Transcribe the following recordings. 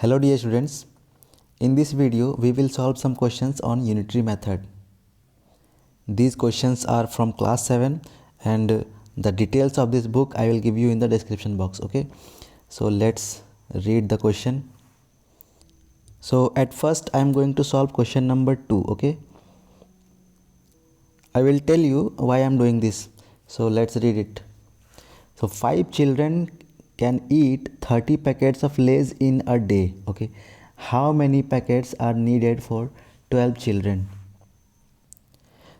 Hello dear students, in this video we will solve some questions on unitary method. These questions are from class 7 and the details of this book I will give you in the description box. Okay, so let's read the question. So at first I am going to solve question number 2. Okay, I will tell you why I am doing this. So let's read it. So 5 children can eat 30 packets of Lay's in a day. Okay, how many packets are needed for 12 children?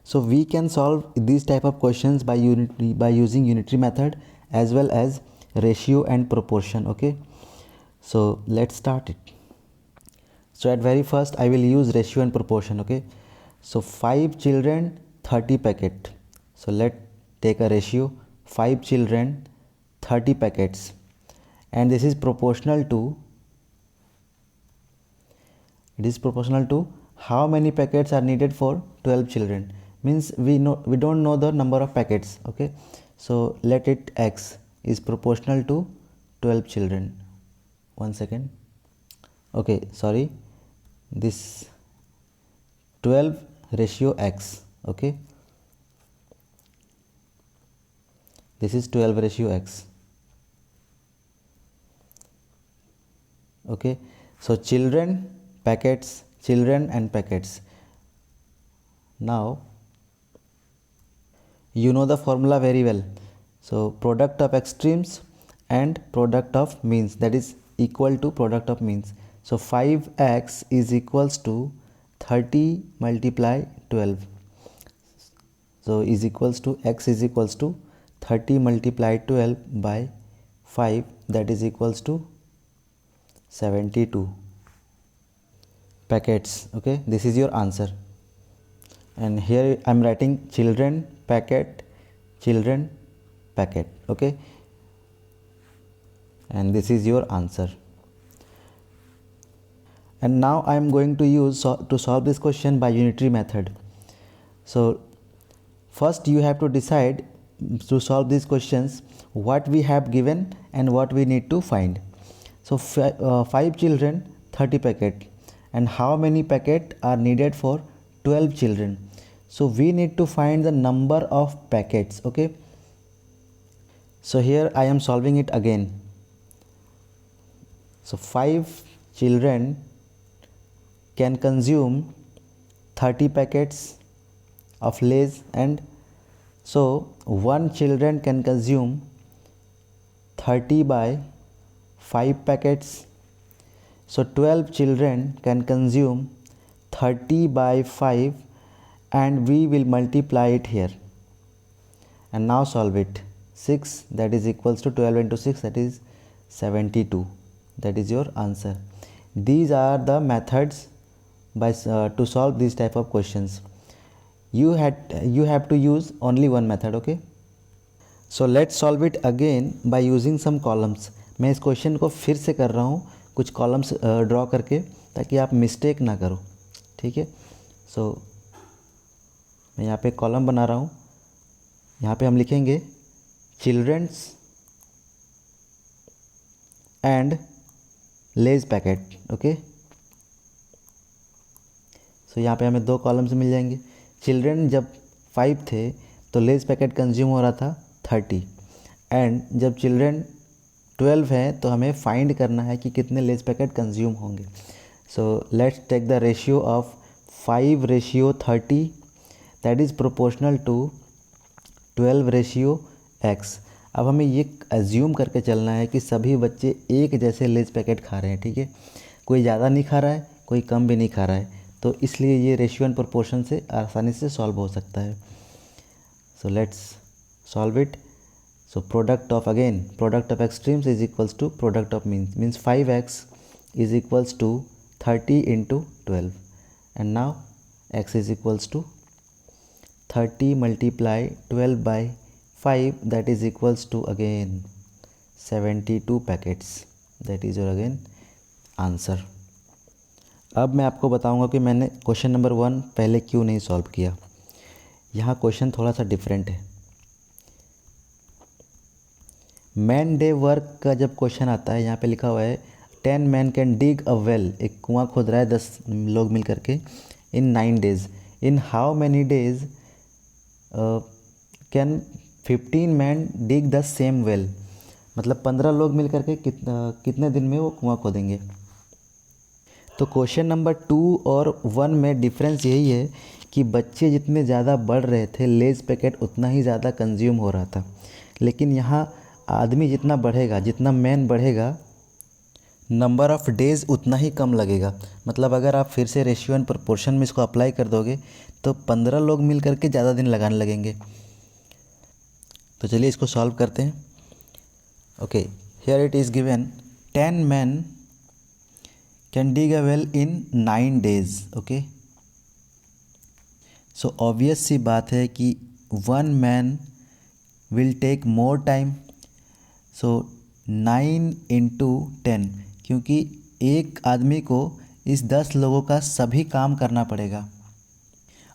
So we can solve these type of questions by using unitary method as well as ratio and proportion. Okay, so let's start it. So at very first I will use ratio and proportion. Okay, so 5 children 30 packet. So let's take a ratio 5 children 30 packets, and this is proportional to how many packets are needed for 12 children. Means we don't know the number of packets. Okay, so let it x is proportional to 12 children. One second. Okay, sorry, this 12 ratio x. Okay, this is 12 ratio x. Okay, so children, packets, children and packets. Now you know the formula very well. So product of extremes and product of means, that is equal to product of means. So 5x is equals to 30 multiply 12. So is equals to x is equals to 30 multiply 12 by 5, that is equals to 72 packets. Okay, this is your answer. And here I am writing children packet, children packet. Okay, and this is your answer. And now I am going to use to solve this question by unitary method. So first you have to decide to solve these questions what we have given and what we need to find. So 5 children 30 packet, and how many packet are needed for 12 children. So we need to find the number of packets. Okay, so here I am solving it again. So 5 children can consume 30 packets of Lay's, and so 1 children can consume 30 by 5 packets. So 12 children can consume 30 by 5, and we will multiply it here. And now solve it. 6, that is equals to 12 into 6, that is 72. That is your answer. These are the methods by to solve these type of questions. You have to use only one method. Okay, so let's solve it again by using some columns. मैं इस question को फिर से कर रहा हूँ कुछ columns draw करके, ताकि आप मिस्टेक ना करो. ठीक है, सो मैं यहाँ पे कॉलम बना रहा हूँ. यहाँ पे हम लिखेंगे children's and Lay's packet. Okay, so यहाँ पे हमें 2 कॉलम्स मिल जाएंगे. चिल्ड्रन जब 5 थे तो Lay's पैकेट कंज्यूम हो रहा था 30, एंड जब चिल्ड्रन 12 हैं तो हमें फाइंड करना है कि कितने Lay's पैकेट कंज्यूम होंगे. So let's take the ratio of 5 ratio 30, that is proportional to 12 ratio x. अब हमें ये एज्यूम करके चलना है कि सभी बच्चे एक जैसे Lay's पैकेट खा रहे हैं. ठीक है, कोई ज़्यादा नहीं खा रहा है, कोई कम भी नहीं खा रहा है, तो इसलिए ये रेशियो एंड प्रोपोर्शन से आसानी से सॉल्व हो सकता है. So let's solve it. So product of extremes is equals to product of means 5x is equals to 30 into 12, and now x is equals to 30 multiply 12 by 5, that is equals to again 72 packets. That is your again answer. अब मैं आपको बताऊंगा कि मैंने question number 1 पहले क्यों नहीं solve किया. यहाँ क्वेश्चन थोड़ा सा डिफरेंट है. मैन डे वर्क का जब क्वेश्चन आता है, यहाँ पे लिखा हुआ है 10 man can dig a well, एक कुआं खोद रहा है 10 लोग मिल करके, इन 9 days, in how many days can 15 man dig the same well, मतलब 15 लोग मिल करके कितने दिन में वो कुआं खोदेंगे। तो क्वेश्चन नंबर 2 और 1 में डिफरेंस यही है कि बच्चे जितने ज़्यादा बढ़ रहे थे लेज़ पैकेट उतना ही ज़्यादा कंज्यूम हो रहा था, लेकिन यहाँ आदमी जितना बढ़ेगा, जितना मैन बढ़ेगा, नंबर ऑफ़ डेज़ उतना ही कम लगेगा। मतलब अगर आप फिर से रेशियो एंड प्रोपोर्शन में इसको अप्लाई कर दोगे तो 15 लोग मिल करके ज़्यादा दिन लगाने लगेंगे। तो चलिए इसको सॉल्व करते हैं। Okay, here it is given 10 man can dig a well in 9 days. Okay, so obvious सी बात है कि 1 man will take more time, so 9 into 10, क्योंकि एक आदमी को इस 10 लोगों का सभी काम करना पड़ेगा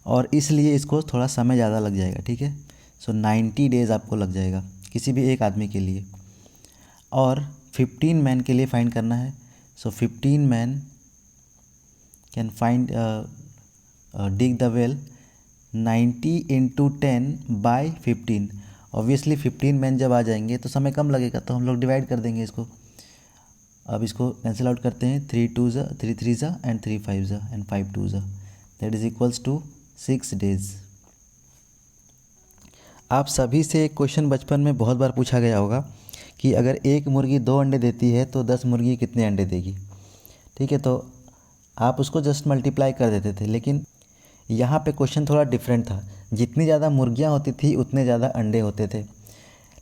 और इसलिए इसको थोड़ा समय ज़्यादा लग जाएगा। ठीक है, सो 90 डेज़ आपको लग जाएगा किसी भी एक आदमी के लिए। और 15 मैन के लिए फाइंड करना है, सो 15 man can find dig the well 90 into 10 by 15। Obviously 15 man जब आ जाएंगे तो समय कम लगेगा, तो हम लोग डिवाइड कर देंगे इसको। अब इसको कैंसिल आउट करते हैं, 3 2 ज़ा 3 3 ज़ा एंड 3 5 ज़ा एंड 5 2 ज़ा, that is equals to 6 days. आप सभी से एक क्वेश्चन बचपन में बहुत बार पूछा गया होगा कि अगर एक मुर्गी 2 अंडे देती है तो 10 मुर्गी कितने अंडे देगी। ठीक है, तो आप उसको जस्ट मल्टीप्लाई कर देते थे, लेकिन यहाँ पे क्वेश्चन थोड़ा डिफरेंट था। जितनी ज़्यादा मुर्गियाँ होती थी उतने ज़्यादा अंडे होते थे,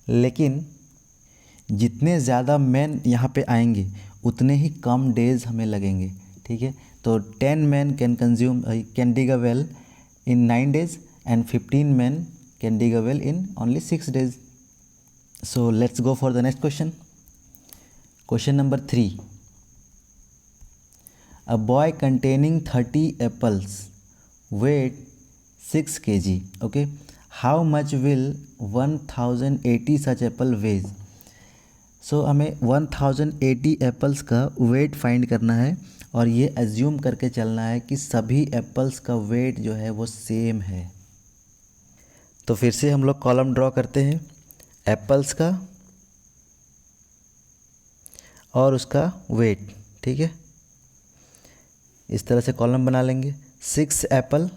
लेकिन जितने ज़्यादा मैन यहाँ पे आएंगे उतने ही कम डेज़ हमें लगेंगे। ठीक है, तो 10 man can dig a well in 9 days and 15 man can dig a well in only 6 days. So let's go for the next question. Question number 3, a boy containing 30 apples weighed 6 kg. Okay, how much will 1080 such apple weigh? सो हमें 1080 apples का weight find करना है और ये assume करके चलना है कि सभी एप्पल्स का वेट जो है वो सेम है। तो फिर से हम लोग कॉलम ड्रॉ करते हैं एप्पल्स का और उसका वेट। ठीक है, इस तरह से कॉलम बना लेंगे। 30 एप्पल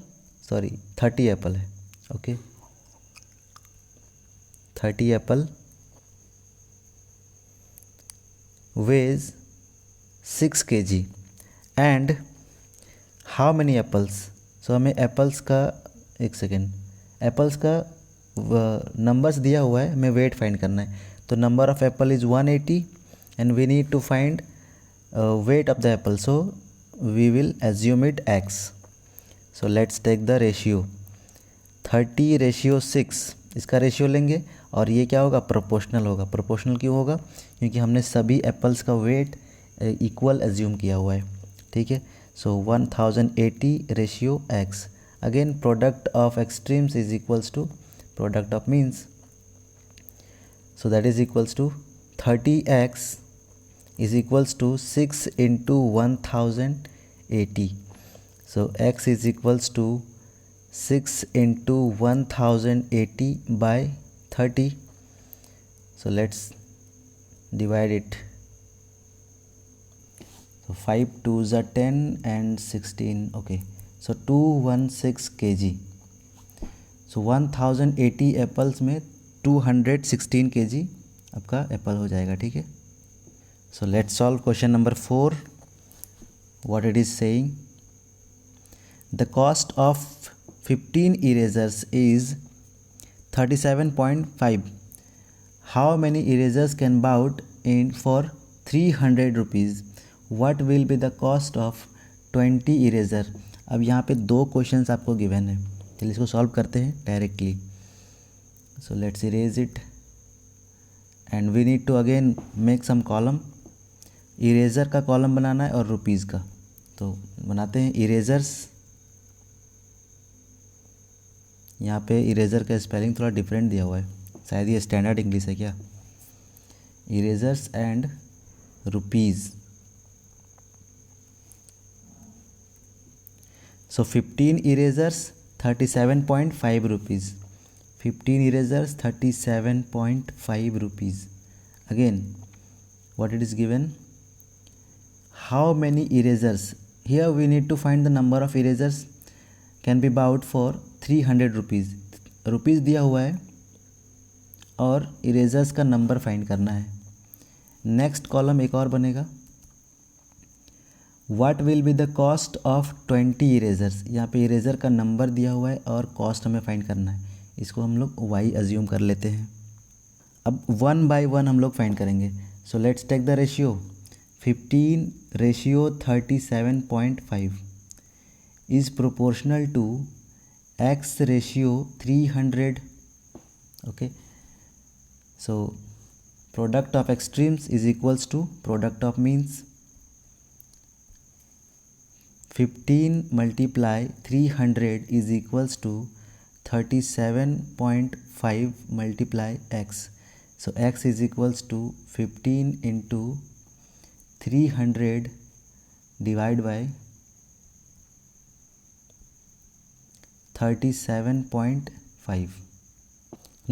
है। ओके, 30 apple weighs 6 kg and how many apples. So हमें एप्पल्स का एप्पल्स का नंबर्स दिया हुआ है, हमें वेट फाइंड करना है। तो number of apple is 180 and we need to find weight of the apple, so we will assume it x। So let's take the ratio 30:6, इसका रेशियो लेंगे और ये क्या होगा, प्रोपोर्शनल होगा। प्रोपोर्शनल क्यों होगा, क्योंकि हमने सभी एप्पल्स का वेट इक्वल एज्यूम किया हुआ है। ठीक है, so 1080:x, again product of extremes is equals to product of means, so that is equals to 30x is equals to 6 into 1080. So x is equals to 6 into 1080 by 30. So let's divide it. So 5 2s are 10 and 16. Okay, so 216 kg. So 1080 apples में 216 kg आपका Apple हो जाएगा। ठीक है, so let's solve question number 4. What it is saying, the cost of 15 erasers is 37.5. How many erasers can bought in for 300 rupees? What will be the cost of 20 eraser? अब यहाँ पे 2 questions आपको given है, चलिए इसको solve करते हैं directly. So let's erase it and we need to again make some column. Eraser का कॉलम बनाना है और रुपीज़ का, तो बनाते हैं इरेज़र्स। यहाँ पे इरेज़र का स्पेलिंग थोड़ा डिफरेंट दिया हुआ है, शायद ये स्टैंडर्ड इंग्लिश है क्या। Erasers and rupees, So 15 erasers 37.5 rupees. 15 erasers 37.5 rupees. Again, what it is given? How many erasers? Here we need to find the number of erasers can be bought for 300 rupees. Rupees दिया हुआ है और erasers का number find करना है. Next column एक और बनेगा. What will be the cost of 20 erasers. यहाँ पे इरेजर का नंबर दिया हुआ है और कॉस्ट हमें फाइंड करना है. इसको हम लोग y अज्यूम कर लेते हैं. अब 1 by 1 हम लोग फाइंड करेंगे. So let's take the ratio. 15 ratio 37.5 is proportional to x ratio 300. Okay, so product of extremes is equals to product of means. 15 multiply 300 is equals to 37.5 multiply x. So x is equals to 15 into 300 divided by 37.5.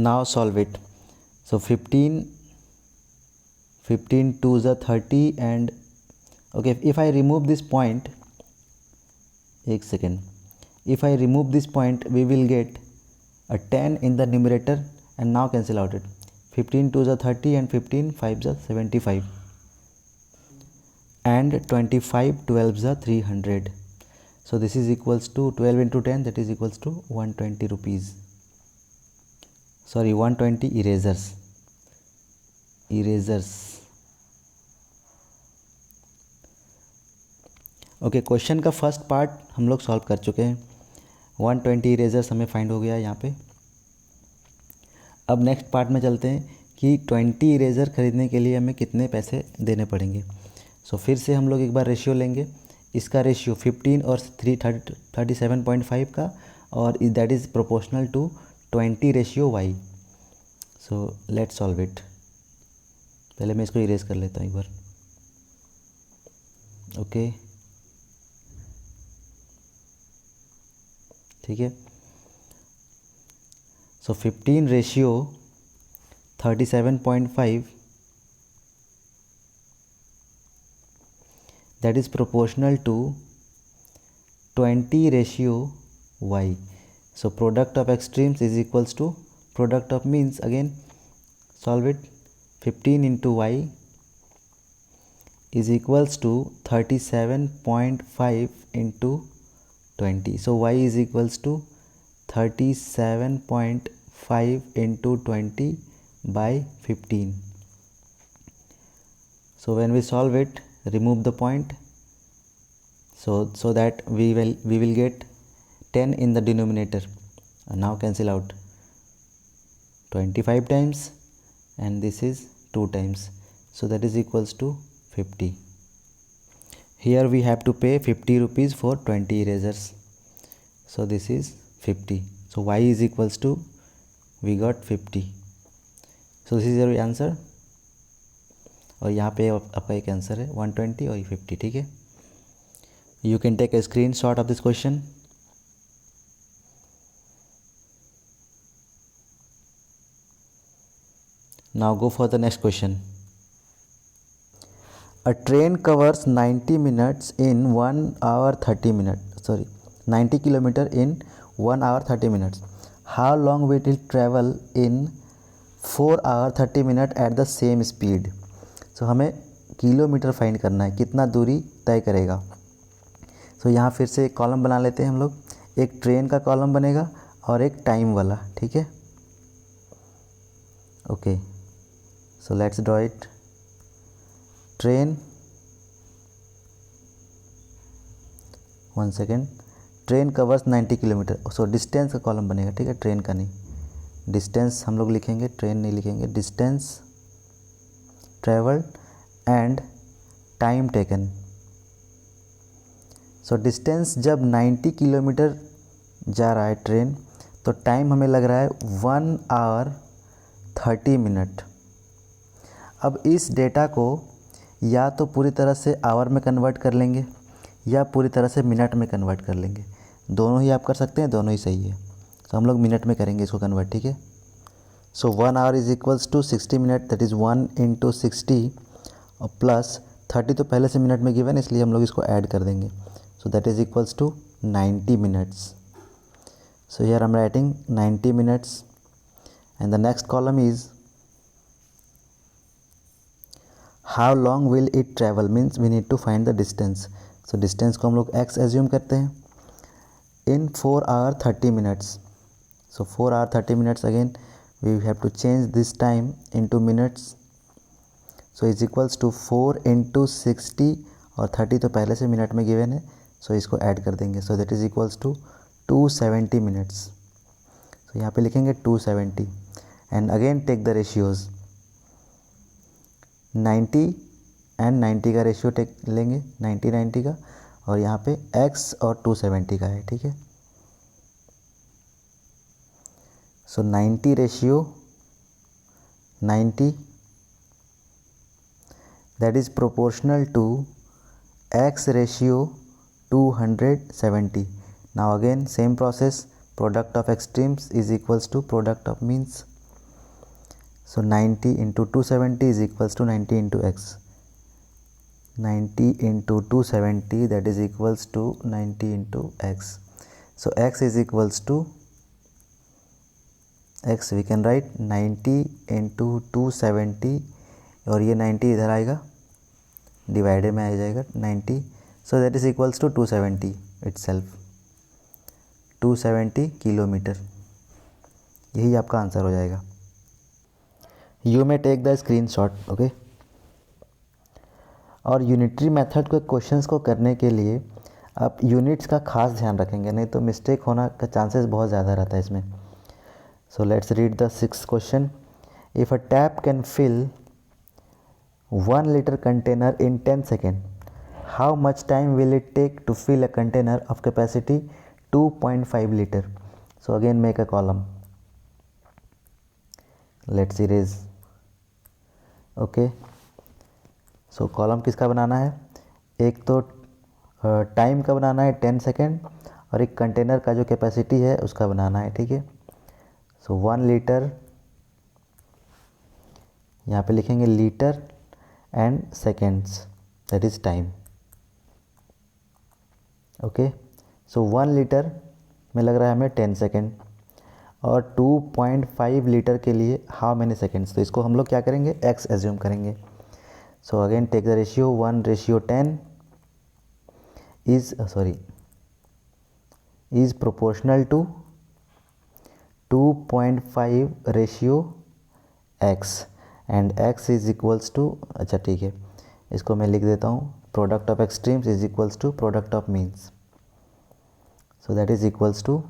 Now solve it. So 15 2s are 30 and okay, if I remove this point, एक second, if I remove this point we will get a 10 in the numerator and now cancel out it. 15 2s are 30 and 15 5s are 75 and 25 12s are 300. So this is equals to 12 into 10, that is equals to 120 rupees. Sorry, 120 erasers. Okay, question का first part हम लोग solve कर चुके हैं. 120 erasers हमें find हो गया है यहाँ पे. अब नेक्स्ट पार्ट में चलते हैं कि 20 इरेज़र ख़रीदने के लिए हमें कितने पैसे देने पड़ेंगे. सो फिर से हम लोग एक बार रेशियो लेंगे. इसका रेशियो 15 और 37.5 का, और that is proportional to 20 ratio y. So let's solve it. पहले मैं इसको इरेज कर लेता हूँ एक बार. ओके, ठीक है. सो 15 ratio 37.5 that is proportional to 20 ratio y. So product of extremes is equals to product of means. Again solve it. 15 into y is equals to 37.5 into 20. So y is equals to 37.5 into 20 by 15. So when we solve it, remove the point, so that we will get 10 in the denominator. And now cancel out 25 times, and this is 2 times, so that is equals to 50. Here we have to pay 50 rupees for 20 erasers, so this is 50. So y is equals to, we got 50. So this is your answer. और यहाँ पे आपका एक answer है 120 और 50. ठीक है. You can take a screenshot of this question. Now go for the next question. A train covers 90 minutes in 1 hour 30 minutes. 90 kilometer in 1 hour 30 minutes. How long will it travel in 4 hour 30 minutes at the same speed? So हमें kilometre find करना है, कितना दूरी तय करेगा. सो यहाँ फिर से एक कॉलम बना लेते हैं हम लोग. एक ट्रेन का कॉलम बनेगा और एक टाइम वाला. ठीक है. Okay, so let's draw it. Train, 1 second. Train covers 90 kilometre. So distance का कॉलम बनेगा. ठीक है, ट्रेन का नहीं. डिस्टेंस हम लोग लिखेंगे, ट्रेन नहीं लिखेंगे. Distance travelled and time taken. So distance जब 90 किलोमीटर जा रहा है ट्रेन, तो टाइम हमें लग रहा है 1 आवर 30 मिनट. अब इस डेटा को या तो पूरी तरह से आवर में कन्वर्ट कर लेंगे या पूरी तरह से मिनट में कन्वर्ट कर लेंगे. दोनों ही आप कर सकते हैं, दोनों ही सही है। तो हम लोग मिनट में करेंगे इसको कन्वर्ट, ठीक है। So 1 hour is equals to 60 minute, that is 1 × 60 और प्लस 30 तो पहले से मिनट में गिवन है, इसलिए हम लोग इसको ऐड कर देंगे। So that is equals to 90 minutes. So here I am writing 90 minutes and the next column is how long will it travel, means we need to find the distance. So distance को हम लोग x assume करते हैं in 4 hour 30 minutes. So 4 hour 30 minutes, again we have to change this time into minutes. So is equals to 4 × 60 और 30 तो पहले से minute में गिवन है, सो इसको ऐड कर देंगे। So that is equals to 270 minutes. So यहाँ पे लिखेंगे 270 and again take the ratios, 90 and 90 का रेशियो टेक लेंगे, 90 का, और यहाँ पे x और 270 का है, ठीक है। So 90 ratio 90 that is proportional to x ratio 270। Now again same process, product of extremes is equals to product of means. So 90 × 270 is equals to 90 × x, 90 × 270 that is equals to 90 × x. So x is equals to x, we can write 90 × 270 और ये 90 इधर आएगा, divided में आ जाएगा 90। So that is equals to 270 itself, 270 kilometre. यही आपका answer हो जाएगा। You may take the screenshot, okay. और यूनिटरी मेथड के क्वेश्चंस को करने के लिए आप यूनिट्स का खास ध्यान रखेंगे, नहीं तो मिस्टेक होना का चांसेस बहुत ज़्यादा रहता है इसमें। So let's read the 6th question. If a tap can fill 1 liter container in 10 second, how much time will it take to fill a container of capacity 2.5 liter? So again make a column, let's erase, okay. So column किसका बनाना है, एक तो time का बनाना है 10 second और एक container का जो कैपेसिटी है उसका बनाना है, ठीक है। सो 1 लीटर, यहाँ पे लिखेंगे litre and seconds, that is time, okay. So 1 litre में लग रहा है हमें 10 सेकेंड और 2.5 लीटर के लिए हाउ मैनी सेकेंड्स, तो इसको हम लोग क्या करेंगे, x एज्यूम करेंगे। So again take the ratio 1:10 is proportional to 2.5 ratio x and x is equals to, अच्छा ठीक है, इसको मैं लिख देता हूँ, product of extremes is equals to product of means. So that is equals to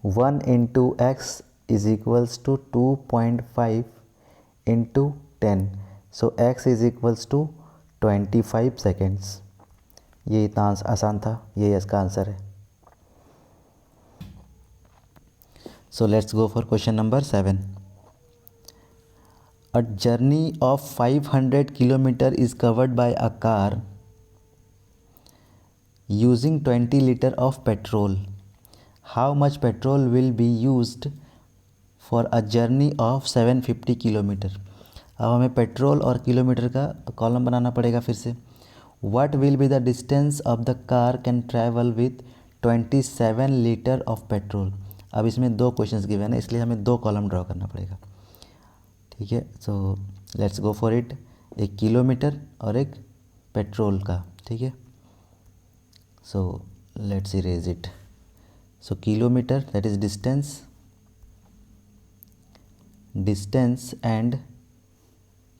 1 × x is equals to 2.5 × 10। So x is equals to 25 seconds. ये इतना आसान था, ये इसका आंसर है। So let's go for question number 7। A journey of 500 kilometre is covered by a car using 20 liter of petrol, how much petrol will be used for a journey of 750 kilometre. अब हमें petrol और kilometre का column बनाना पड़ेगा फिर से। What will be the distance of the car can travel with 27 litre of petrol. अब इसमें 2 questions given है, इसलिए हमें 2 कॉलम ड्रॉ करना पड़ेगा, ठीक है। So let's go for it, एक किलोमीटर और एक पेट्रोल का, ठीक है। So let's erase it. So kilometre that is distance and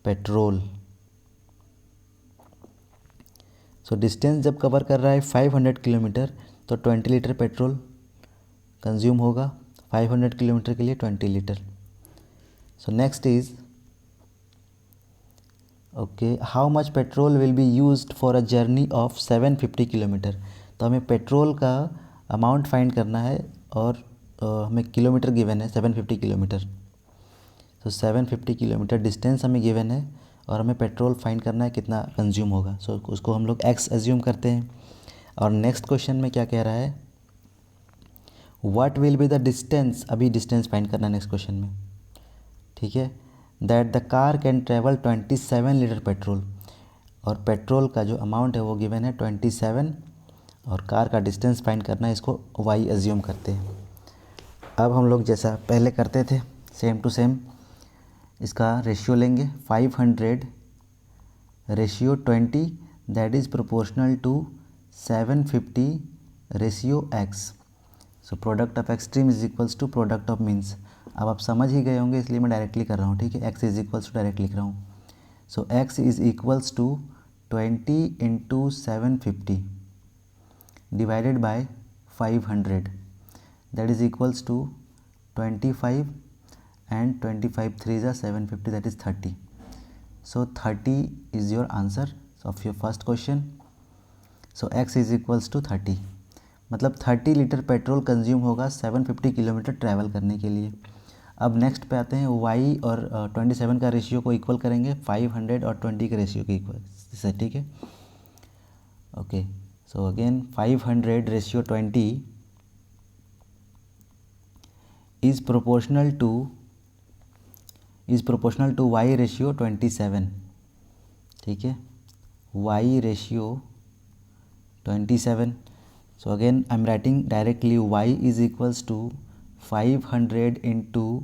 petrol. So distance जब कवर कर रहा है 500 किलोमीटर तो 20 लीटर पेट्रोल कंज्यूम होगा, 500 किलोमीटर के लिए 20 litre. So next is okay, how much petrol will be used for a journey of 750 kilometre. तो हमें पेट्रोल का अमाउंट फाइंड करना है और हमें किलोमीटर गिवन है 750 किलोमीटर। तो 750 किलोमीटर डिस्टेंस हमें गिवन है और हमें पेट्रोल फाइंड करना है कितना कंज्यूम होगा। सो उसको हम लोग x एज्यूम करते हैं। और नेक्स्ट क्वेश्चन में क्या कह रहा है, what will be the distance, अभी डिस्टेंस फाइंड करना नेक्स्ट क्वेश्चन में, ठीक है। That the car can travel 27 litre petrol, और पेट्रोल का जो अमाउंट है वो गिवन है 27, और कार का डिस्टेंस फाइंड करना है, इसको y एज्यूम करते हैं। अब हम लोग जैसा पहले करते थे सेम टू सेम इसका रेशियो लेंगे, 500 ratio 20 that is proportional to 750 ratio x। So product of extreme is equals to product of means. अब आप समझ ही गए होंगे इसलिए मैं डायरेक्टली कर रहा हूँ, ठीक है। x is equals to direct लिख रहा हूँ। So x is equals to 20 into 750 divided by 500 that is equals to 25 and 25 3s are 750 that is 30. So 30 is your answer of your first question. So x is equals to 30, मतलब 30 litre petrol consume होगा 750 kilometre travel करने के लिए। अब next पे आते हैं, y और 27 का रेशियो को इक्वल करेंगे 500 और 20 के रेशियो के इक्वल से, ठीक है। Okay, so again 500 ratio 20 is proportional to y ratio 27, ठीक है। y ratio 27, so again I am writing directly y is equals to 500 into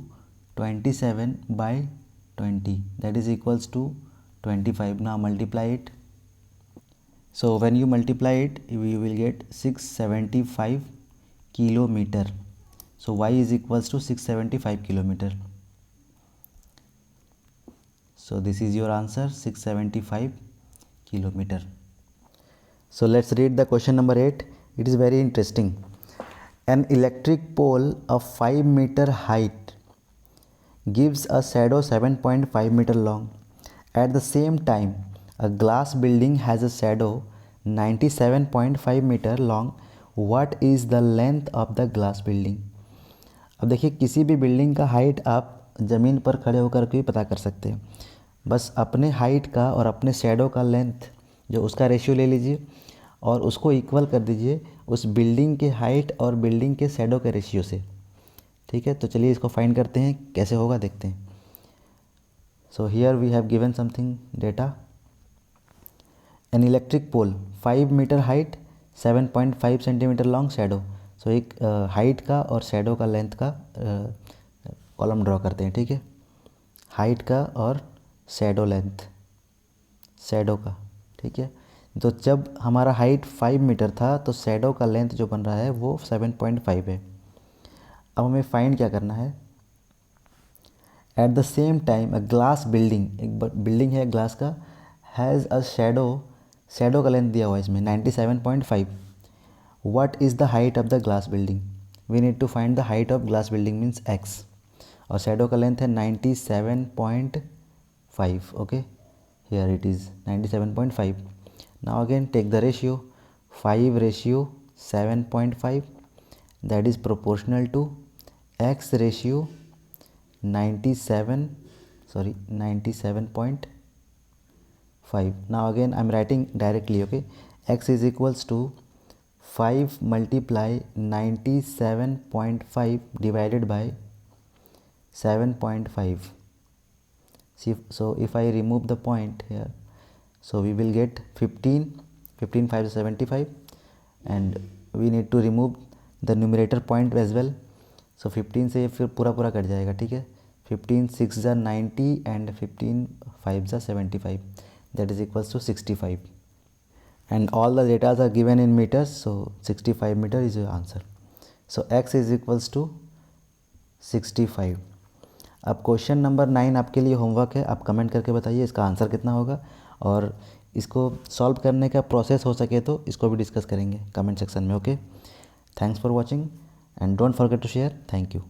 27 by 20 that is equals to 25. Now multiply it. So when you multiply it you will get 675 kilometer. So y is equals to 675 kilometer. So this is your answer, 675 kilometer. So let's read the question number 8. It is very interesting. An electric pole of 5 meter height gives a shadow 7.5 meter long. At the same time, a glass building has a shadow 97.5 meter long. What is the length of the glass building? अब देखिए, किसी भी building का height आप ज़मीन पर खड़े होकर के भी पता कर सकते हैं। बस अपने हाइट का और अपने शैडो का लेंथ जो उसका रेशियो ले लीजिए और उसको इक्वल कर दीजिए उस बिल्डिंग के हाइट और बिल्डिंग के शैडो के रेशियो से, ठीक है। तो चलिए इसको फाइंड करते हैं, कैसे होगा देखते हैं। So here we have given something data. An electric pole 5 metre height 7.5 centimetre long shadow. So एक हाइट का और शैडो का लेंथ का कॉलम ड्रॉ करते हैं, ठीक है। हाइट का और शैडो लेंथ, शैडो का, ठीक है। तो जब हमारा हाइट 5 मीटर था तो शैडो का लेंथ जो बन रहा है वो 7.5 है। अब हमें फाइंड क्या करना है। At the same time a glass building, एक बिल्डिंग है ग्लास का, हैज़ अ शैडो का लेंथ दिया हुआ है इसमें 97.5. What is the height of the glass building? We need to find the height of glass building means x, और shadow का लेंथ है 97.5. Okay, here it is 97.5. Now again take the ratio 5:7.5 that is proportional to x ratio 97.5. Now again I am writing directly, okay. X is equals to 5 multiply 97.5 divided by 7.5. See, so if I remove the point here, so we will get 15 5 is 75, and we need to remove the numerator point as well. So 15 से फिर पूरा cut जाएगा, ठीक है। 15 6 are 90 and 15 5 are 75, that is equals to 65, and all the data are given in meters, so 65 meter is your answer. So x is equals to 65. अब question number 9 आपके लिए homework है, आप कमेंट करके बताइए इसका आंसर कितना होगा, और इसको सॉल्व करने का प्रोसेस हो सके तो इसको भी डिस्कस करेंगे कमेंट सेक्शन में, okay. Thanks for watching and don't forget to share. Thank you.